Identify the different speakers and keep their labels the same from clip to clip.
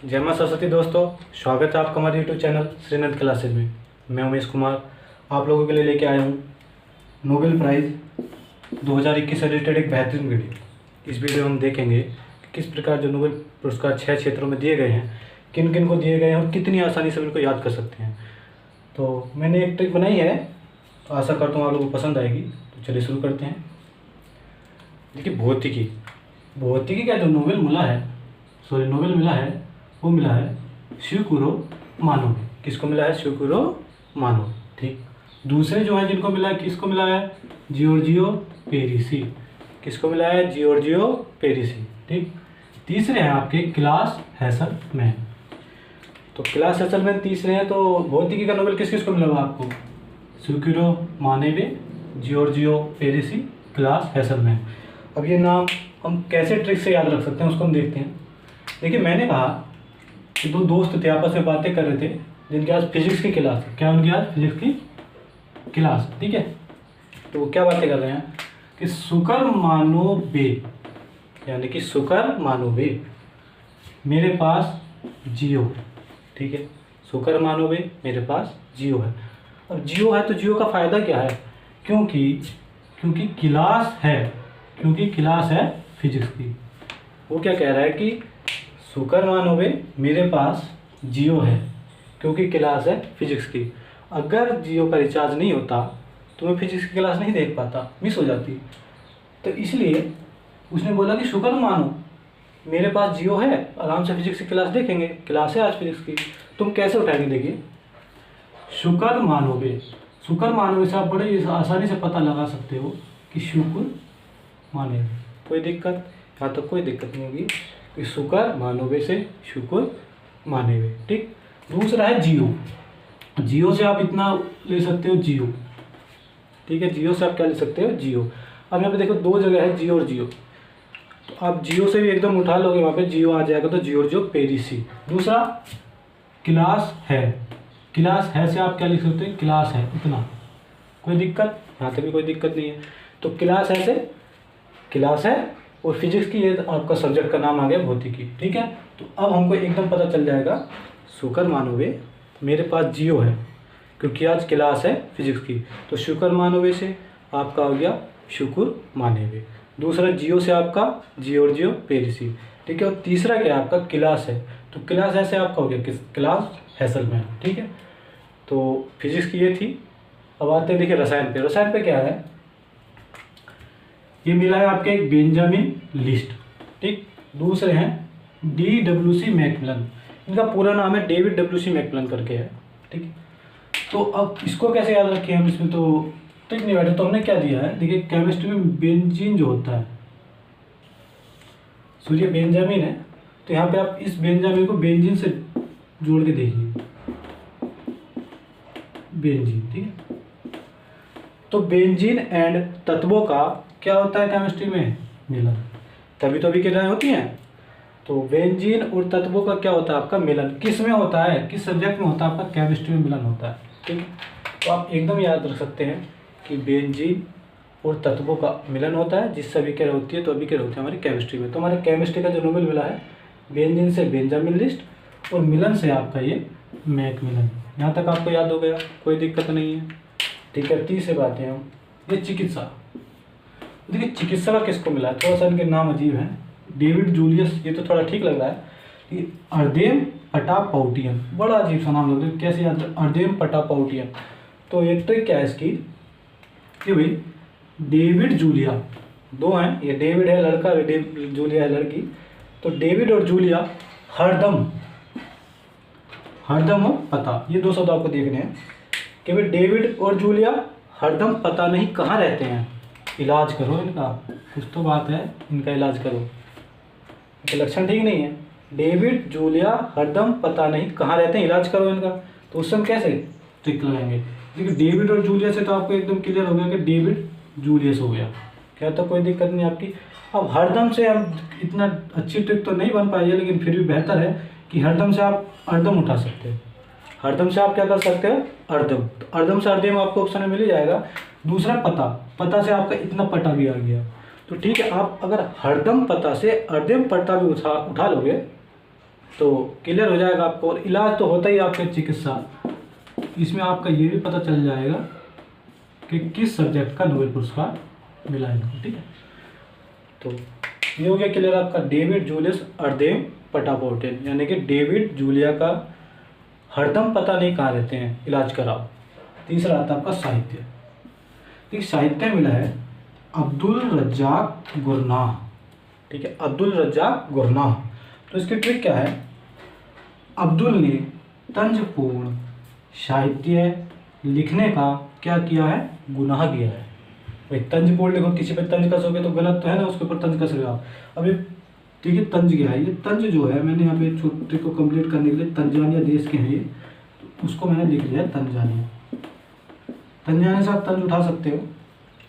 Speaker 1: जय मां सरस्वती दोस्तों, स्वागत है आपका हमारे यूट्यूब चैनल श्रीनंद क्लासेज में। मैं उमेश कुमार आप लोगों के लिए लेके आया हूँ नोबेल प्राइज़ 2021 से रिलेटेड एक बेहतरीन वीडियो। इस वीडियो में हम देखेंगे कि किस प्रकार जो नोबेल पुरस्कार 6 क्षेत्रों में दिए गए हैं, किन किन को दिए गए हैं और कितनी आसानी से उनको याद कर सकते हैं। तो मैंने एक ट्रिक बनाई है, तो आशा करता हूँ आप लोगों को पसंद आएगी। तो चलिए शुरू करते हैं। देखिए, भौतिकी का जो नोबेल मिला है वो मिला है शिवकुरो मानो। किसको मिला है? शिवकुरो मानो। ठीक। दूसरे जो हैं जिनको मिला है, किसको मिला है? जियोर्जियो पेरिसी। किसको मिला है? जियोर्जियो पेरिसी। ठीक। तीसरे हैं आपके क्लास हेसलमैन। तो क्लास हेसलमैन तीसरे हैं। तो भौतिकी का नोबेल किस किस को मिला हुआ आपको? शिवकुरो मानेबे, जियोर्जियो पेरिसी, क्लास हेसलमैन। अब ये नाम हम कैसे ट्रिक से याद रख सकते हैं उसको हम देखते हैं। देखिए, मैंने कहा कि दो दोस्त थे, आपस में बातें कर रहे थे, जिनके आज फिजिक्स की क्लास है। क्या उनकी आज फिजिक्स की क्लास? ठीक है। तो वो क्या बातें कर रहे हैं कि शुक्र मानो बे, यानी कि शुक्र मानो बे मेरे पास जियो। ठीक है। शुक्र मानो बे मेरे पास जियो है। अब जियो है तो जियो का फ़ायदा क्या है? क्योंकि क्लास है फिजिक्स की। वो क्या कह रहा है कि शुक्र मानो बे मेरे पास जियो है क्योंकि क्लास है फिजिक्स की। अगर जियो का रिचार्ज नहीं होता तो मैं फिजिक्स की क्लास नहीं देख पाता, मिस हो जाती। तो इसलिए उसने बोला कि शुक्र मानो मेरे पास जियो है, आराम से फिजिक्स की क्लास देखेंगे, क्लास है आज फिजिक्स की। तुम कैसे उठाएंगे? देखिए, शुक्र मानोबे से आप बड़े आसानी से पता लगा सकते हो कि शुक्र माने। कोई दिक्कत? यहाँ तक कोई दिक्कत नहीं होगी कि शुक्र मानोबे से शुक्र मानेबे। ठीक। दूसरा है जियो से आप इतना ले सकते हो, जियो। ठीक है। जियो से आप क्या ले सकते हो? जियो। अब यहाँ पे देखो दो जगह है, जियो और जियो। तो आप जियो से भी एकदम उठा लोगे, वहाँ पे जियो आ जाएगा, तो जियोर्जियो पेरिसी। दूसरा क्लास है से आप क्या लिख सकते हैं? क्लास है, इतना। कोई दिक्कत? यहाँ तक भी कोई दिक्कत नहीं है। तो क्लास है और फिजिक्स की ये आपका सब्जेक्ट का नाम आ गया भौतिकी। ठीक है। तो अब हमको एकदम पता चल जाएगा, शुक्र मानोबे मेरे पास जियो है क्योंकि आज क्लास है फिजिक्स की। तो शुक्र मानोबे से आपका हो गया शुक्र मानेबे। दूसरा जियो से आपका जियोर्जियो पेरिसी। ठीक है। और तीसरा क्या है आपका? क्लास है। तो क्लास ऐसे आपका हो गया क्लास हेसलमैन। ठीक है। तो फिजिक्स की ये थी। अब आते हैं देखिए रसायन पे क्या है? ये मिला है आपके एक बेंजामिन लिस्ट। ठीक। दूसरे हैं DWC मैकमिलन। इनका पूरा नाम है डेविड WC मैकमिलन करके है। ठीक। तो अब इसको कैसे याद रखें हम? इसमें तो ठीक नहीं बैठे। तो हमने क्या दिया है? देखिए, केमिस्ट्री में बेंजीन जो होता है, सूर्य बेंजामिन है, तो यहाँ पे आप इस बेंजामिन को बेंजीन से जोड़ के देखिए, बेंजीन। ठीक है। तो बेंजीन एंड तत्वों का क्या होता है केमिस्ट्री में? मिलन। तभी तो अभिक्रियाएं होती हैं। तो बेंजीन और तत्वों का क्या होता है आपका? मिलन। किस में होता है? किस सब्जेक्ट में होता है आपका? केमिस्ट्री में मिलन होता है। ठीक है। तो आप एकदम याद रख सकते हैं कि बेंजीन और तत्वों का मिलन होता है, जिससे अभिक्रिया होती है। तो अभिक्रिया होती है हमारी केमिस्ट्री में। तो हमारे केमिस्ट्री का जो नोबेल मिला है, बेंजीन से बेंजामिन लिस्ट और मिलन से आपका ये मैकमिलन। यहाँ तक आपको याद हो गया, कोई दिक्कत नहीं है। ठीक है। तीसरी बात है हम ये चिकित्सा। देखिए, चिकित्सा का किसको मिला है? थोड़ा सा इनके नाम अजीब है। डेविड जूलियस, ये तो थोड़ा ठीक लग रहा है कि अर्देम पटापाउटियन। बड़ा अजीब सा नाम लग रहा है, कैसे याद? अर्देम पटापाउटियन। तो ये ट्रिक क्या है इसकी कि भाई डेविड जूलिया दो हैं, ये डेविड है लड़का, जूलिया है लड़की। तो डेविड और जूलिया हरदम और पता, ये दो शब्द आपको देखने हैं कि भाई डेविड और जूलिया हरदम पता नहीं कहाँ रहते हैं। इलाज करो इनका, कुछ तो बात है, इनका इलाज करो, इनके लक्षण ठीक नहीं है। डेविड जूलिया हरदम पता नहीं कहाँ रहते हैं, इलाज करो इनका। तो उस समय कैसे ट्रिक लगाएंगे? देखिए, डेविड और जूलिया से तो आपको एकदम क्लियर हो गया कि डेविड जूलियस हो गया। क्या? तो कोई दिक्कत नहीं आपकी। अब हरदम से हम इतना अच्छी ट्रिक तो नहीं बन पाई है, लेकिन फिर भी बेहतर है कि हरदम से आप अर्दम उठा सकते हैं। हरदम से आप क्या कर सकते हो? अर्दम। तो अर्दम से अर्दम आपको ऑप्शन में मिल ही जाएगा। दूसरा पता से आपका इतना पटा भी आ गया। तो ठीक है, आप अगर हरदम पता से अर्दम पटा भी उठा लोगे तो क्लियर हो जाएगा आपको। और इलाज तो होता ही आपका चिकित्सा, इसमें आपका ये भी पता चल जाएगा कि किस सब्जेक्ट का नोबेल पुरस्कार मिला है इनको, ठीक है। तो ये हो गया क्लियर आपका डेविड जूलियस अर्देम पटापोर्टेन, यानी कि डेविड जूलिया का हरदम पता नहीं कहाँ रहते हैं, इलाज कराओ। तीसरा आता है आपका साहित्य। ठीक, साहित्य मिला है अब्दुल रज्जाक गुरनाह, ठीक है, अब्दुल रज्जाक गुरनाह। तो इसकी ट्रिक क्या है, अब्दुल ने तंजपूर्ण साहित्य लिखने का क्या किया है, गुनाह किया है। भाई तंजपूर्ण लिखो, किसी पे तंज कसोगे तो गलत तो है ना, उसके ऊपर तंज कस रहे हो आप। अभी ठीक है, तंज क्या है, ये तंज जो है, मैंने यहाँ पे छोटे को कंप्लीट करने के लिए, तंजानिया देश के हैं ये, तो उसको मैंने लिख लिया है तंजानिया। तंजानिया से आप तंज उठा सकते हो,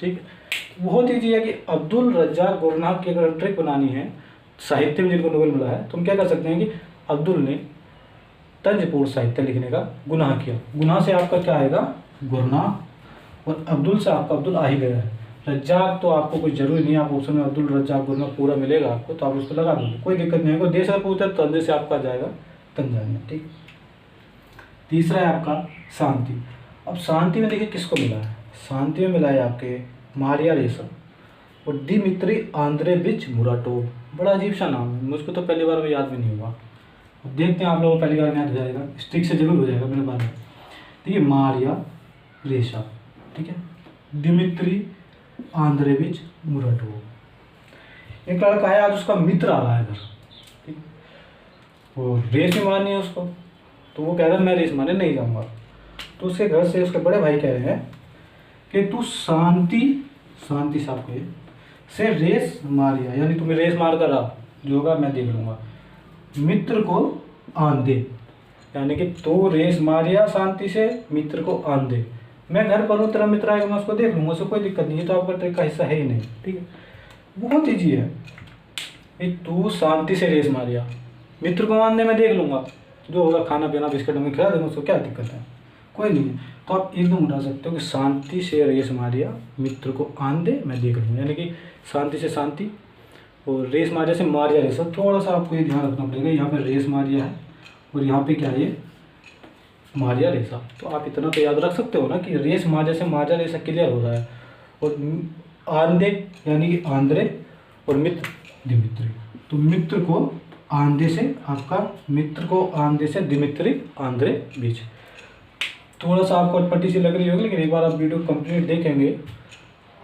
Speaker 1: ठीक है। बहुत ईजी है कि अब्दुल रज्जाक गुरनाह की अगर ट्रिक बनानी है साहित्य में जिनको नोबेल मिला है, तो हम क्या कर सकते हैं कि अब्दुल ने तंजपूर्ण साहित्य लिखने का गुनाह किया। गुनाह से आपका क्या आएगा, गुरनाह, और अब्दुल से आपका अब्दुल आ ही गया है। रज्जाक तो आपको कुछ जरूरी नहीं है, आप ऑप्शन में अब्दुल रज्जाक गुरनाह पूरा मिलेगा आपको, तो आप उसको लगा दोगे, कोई दिक्कत नहीं है। देश अगर पूछता है तो तंजे से आपका जाएगा तंजानिया, ठीक। तीसरा है आपका शांति। अब शांति में देखिए किसको मिला है, शांति में मिला है आपके मारिया रेसा और दिमित्री आंद्रेविच मुराटोव। बड़ा अजीब सा नाम है, मुझको तो पहली बार में याद भी नहीं हुआ, देखते हैं आप लोगों को पहली बार में याद हो जाएगा, स्टिक से जरूर हो जाएगा मेरे बारे में। ठीक है, मारिया रेसा, ठीक है, दिमित्री आंद्रेविच मुराटोव। एक लड़का है, आज उसका मित्र आ रहा है घर, ठीक, वो रेस में मारनी है उसको, तो वो कह रहा है मैं रेस मारने नहीं जाऊंगा। तो उसके घर से उसके बड़े भाई कह रहे हैं कि तू शांति साहब को से रेस मारिया, यानी तुम्हें रेस मार कर आ, जो होगा मैं देख लूंगा, मित्र को आन दे, यानी कि तू रेस मारिया शांति से, मित्र को आन दे, मैं घर पर हूँ, तेरा मित्र आएगा मैं उसको देख लूंगा, उसको कोई दिक्कत नहीं है, तो आपका ट्रिक का हिस्सा है ही नहीं, ठीक है। बहुत ईजी है, तू शांति से रेस मारिया, मित्र को आन दे, मैं देख लूंगा, जो होगा खाना पीना बिस्किट में खिला देंगे उसको, क्या दिक्कत है, कोई नहीं है। तो आप एकदम उठा सकते हो कि शांति से रेस मारिया, मित्र को आन दे, मैं देख लूँगा, यानी कि शांति से शांति और रेस मारिया से मारिया रेसा। थोड़ा सा आपको ये ध्यान रखना पड़ेगा, यहाँ पे रेस मारिया है और यहाँ पे क्या है, ये मारिया रेसा। तो आप इतना तो याद रख सकते हो ना कि रेस मारिया से मारिया रेसा क्लियर हो रहा है, और आंदे यानी कि आंद्रे और मित्र दिमित्री, तो मित्र को आंदे से आपका, मित्र को आंदे से दिमित्री आंद्रे बीच। थोड़ा सा आपको अटपटी सी लग रही होगी, लेकिन एक बार आप वीडियो कंप्लीट देखेंगे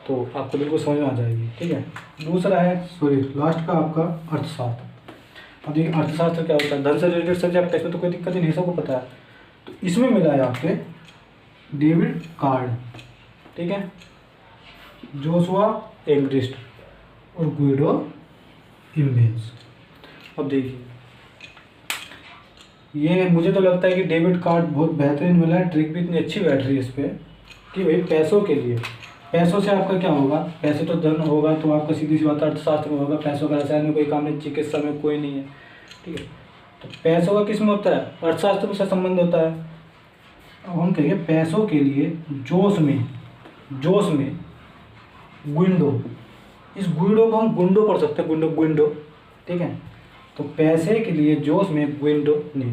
Speaker 1: तो आपको बिल्कुल समझ में आ जाएगी, ठीक है। दूसरा है लास्ट का आपका अर्थशास्त्र। अब देखिए अर्थशास्त्र क्या होता है, धन से रिलेटेड सब्जेक्ट है, इसमें तो कोई दिक्कत ही नहीं, सबको पता है। तो इसमें मिला है आपके डेविड कार्ड, ठीक है, जोशुआ एंग्रिस्ट और गुइडो इम्बेंस। अब देखिए ये मुझे तो लगता है कि डेबिट कार्ड बहुत बेहतरीन मिला है, ट्रिक भी इतनी अच्छी बैठ रही है इस पर कि भाई पैसों के लिए, पैसों से आपका क्या होगा, पैसे तो धन होगा, तो आपका सीधी सी बात अर्थशास्त्र में होगा, पैसों का रसायन में कोई काम नहीं, चिकित्सा में कोई नहीं है, ठीक है। तो पैसों का किस में होता है, अर्थशास्त्र से संबंध होता है। अब हम कहेंगे पैसों के लिए जोश में गुंडो, इस गुंडो को हम गुंडो पढ़ सकते हैं, गुंडो, ठीक है। तो पैसे के लिए जोश में गुइंडो ने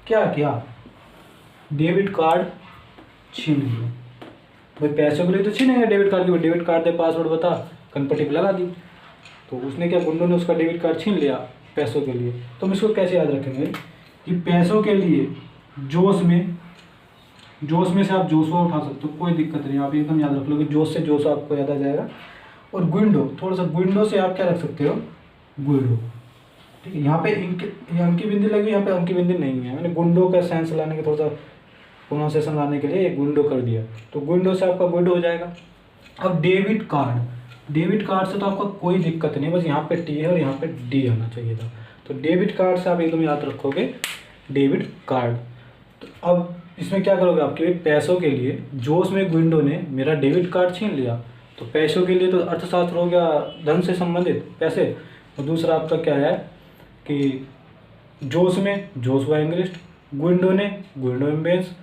Speaker 1: क्या किया, डेबिट कार्ड छीन लिया। भाई पैसों के लिए तो छीनेंगे डेबिट कार्ड की, डेबिट कार्ड दे, पासवर्ड बता, कनपट्टी पे लगा दी। तो उसने क्या, गुंडो ने उसका डेबिट कार्ड छीन लिया पैसों के लिए। तो हम इसको कैसे याद रखेंगे कि पैसों के लिए जोश में से आप जोशुआ उठा सकते हो, कोई दिक्कत नहीं, आप एकदम याद रख लो कि जोश से जोशुआ आपको याद आ जाएगा। और गुइंडो, थोड़ा सा गुइंडो से आप क्या रख सकते हो, गुइडो, ठीक है। यहाँ पे अंकी बिंदी लगी, यहाँ पे अंकी बिंदी नहीं है, मैंने गुंडो का सेंस लाने के, थोड़ा सा प्रोनाउंसिएशन लाने के लिए गुंडो कर दिया, तो गुंडो से आपका गुइडो हो जाएगा। अब डेबिट कार्ड से तो आपका कोई दिक्कत नहीं, बस यहाँ पे टी है और यहाँ पे डी आना चाहिए था। तो डेबिट कार्ड से आप एकदम याद रखोगे डेबिट कार्ड। तो अब इसमें क्या करोगे, आपके पैसों के लिए जोश में गुइंडो ने मेरा डेबिट कार्ड छीन लिया, तो पैसों के लिए तो अर्थशास्त्र हो गया, धन से संबंधित पैसे। और दूसरा आपका क्या है कि जोश में जोशुआ एंग्रिस्ट, गुइंडो इम्बेंस,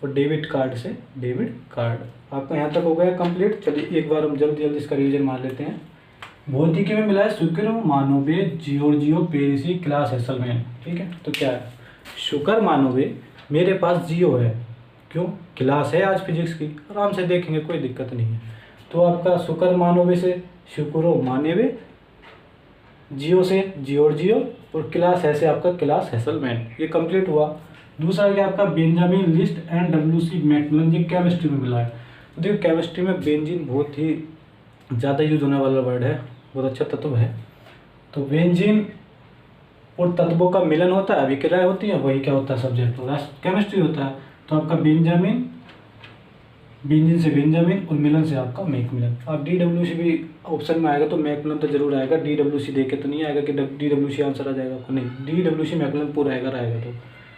Speaker 1: और डेबिट कार्ड से डेबिट कार्ड। आपका यहाँ तक हो गया कंप्लीट। चलिए एक बार हम जल्दी इसका रिवीजन मार लेते हैं। भौतिकी में मिला है शुक्र, मानोवे, जियोर्जियो पेरिसी, क्लास हेसलमैन। ठीक है, तो क्या है, शुक्र मानोवे मेरे पास जियो है, क्यों, क्लास है आज फिजिक्स की, आराम से देखेंगे, कोई दिक्कत नहीं है। तो आपका शुक्र मानोवे से शुक्रो मानेवे, जियो से जियोर्जियो, और क्लास है से आपका क्लास हेसलमैन। ये कंप्लीट हुआ। दूसरा क्या आपका बेंजामिन लिस्ट एंड डब्ल्यू.सी. मैकमिलन, ये केमिस्ट्री में मिला है। तो देखो केमिस्ट्री में बेंजीन बहुत ही ज़्यादा यूज होने वाला वर्ड है, बहुत अच्छा तत्व है। तो बेंजीन और तत्वों का मिलन होता है, अभिक्रिया होती है, वही क्या होता है, सब्जेक्ट होता है, केमिस्ट्री होता है। तो आपका बेंजामिन, बेंजीन से बेंजामिन, और मिलन से आपका मैकमिलन। अब DWC भी ऑप्शन में आएगा तो मैकमिलन तो जरूर आएगा, DWC देखे तो नहीं आएगा कि DWC आंसर आ जाएगा आपको, नहीं, DWC मैकमिलन पूरा आएगा तो।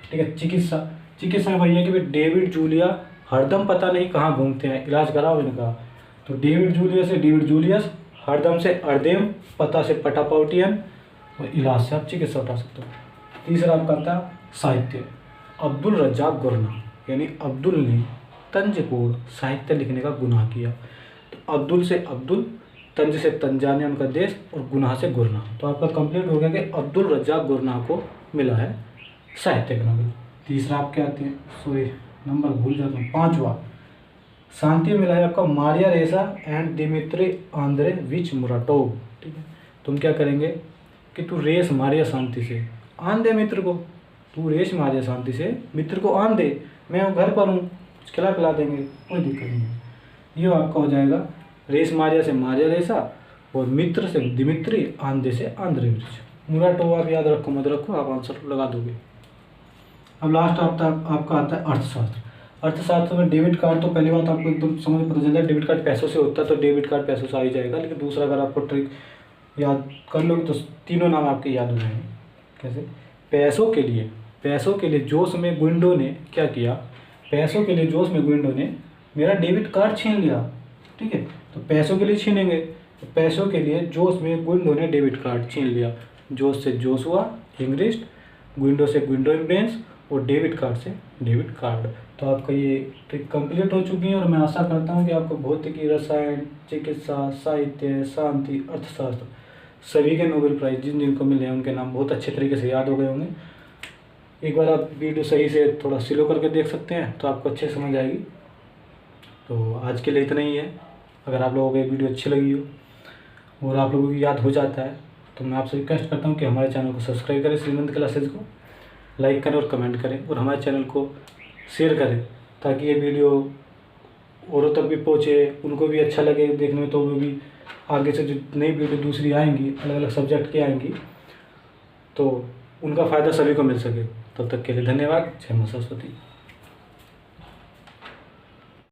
Speaker 1: ठीक है, चिकित्सा, चिकित्सा में वही है कि भाई डेविड जूलिया हरदम पता नहीं कहाँ घूमते हैं, इलाज कराओ इनका। तो डेविड जूलिया से डेविड जूलियस, हरदम से अर्देम, पता से पटापाउटियन, और इलाज से आप चिकित्सा उठा सकते हो। तीसरा आपका आता है साहित्य, अब्दुल रज्जाक गुरना, यानी अब्दुल ने तंजपूर्ण साहित्य लिखने का गुनाह किया। तो अब्दुल से अब्दुल, तंज से तंजानिया उनका देश, और गुनाह से गुरना। तो आपका कंप्लीट हो गया कि अब्दुल रज्जाक गुरना को मिला है साहित्य का नोबेल। तीसरा आप क्या आते हैं, सॉरी नंबर भूल जाता हूँ, पांचवा शांति मिला है आपका मारिया रेसा एंड दिमित्री आंद्रेविच मुराटोव। ठीक है, तुम क्या करेंगे कि तू रेस मारिया शांति से, आन दे मित्र को, तू रेस मारिया शांति से मित्र को आन दे, मैं घर पर हूँ, खिला देंगे, कोई दिक्कत नहीं है। ये आपका हो जाएगा रेस मारिया से मारिया रेसा, और मित्र से दिमित्री, आंधे से आंद्रेविच मुराटोव। आप याद रखो मत रखो, आप आंसर लगा दोगे। अब लास्ट आपका आता है अर्थशास्त्र। अर्थशास्त्र में डेबिट कार्ड, तो पहली बात आपको एकदम समझ में पता चल जाए, डेबिट कार्ड पैसों से होता है, तो डेबिट कार्ड पैसों से आ ही जाएगा। लेकिन दूसरा अगर आपको ट्रिक याद कर लोगे तो तीनों नाम आपके याद हो जाएंगे। कैसे, पैसों के लिए जोश में गुंडों ने क्या किया, पैसों के लिए जोश में गुंडों ने मेरा डेबिट कार्ड छीन लिया। ठीक है, तो पैसों के लिए छीनेंगे, तो पैसों के लिए जोश में गुंडों ने डेबिट कार्ड छीन लिया। जोश से जोशुआ इंग्लिश, गुंडो से गुंडो इम्ब्रेंस, और डेबिट कार्ड से डेबिट कार्ड। तो आपका ये ट्रिक कंप्लीट हो चुकी है, और मैं आशा करता हूँ कि आपको भौतिकी, रसायन, चिकित्सा, साहित्य, शांति, अर्थशास्त्र सभी के नोबेल प्राइज जिन जिनको मिले हैं उनके नाम बहुत अच्छे तरीके से याद हो गए होंगे। एक बार आप वीडियो सही से थोड़ा स्लो करके देख सकते हैं तो आपको अच्छे समझ आएगी। तो आज के लिए इतना ही है। अगर आप लोगों को ये वीडियो अच्छी लगी हो और आप लोगों की याद हो जाता है तो मैं आपसे रिक्वेस्ट करता हूँ कि हमारे चैनल को सब्सक्राइब करें, श्रीमंत क्लासेज को लाइक करें और कमेंट करें, और हमारे चैनल को शेयर करें ताकि ये वीडियो औरों तक भी पहुँचे, उनको भी अच्छा लगे देखने में, तो वो भी आगे से जो नई वीडियो दूसरी आएंगी अलग अलग सब्जेक्ट की आएंगी तो उनका फ़ायदा सभी को मिल सके। तब तक के लिए धन्यवाद। जय मां सरस्वती।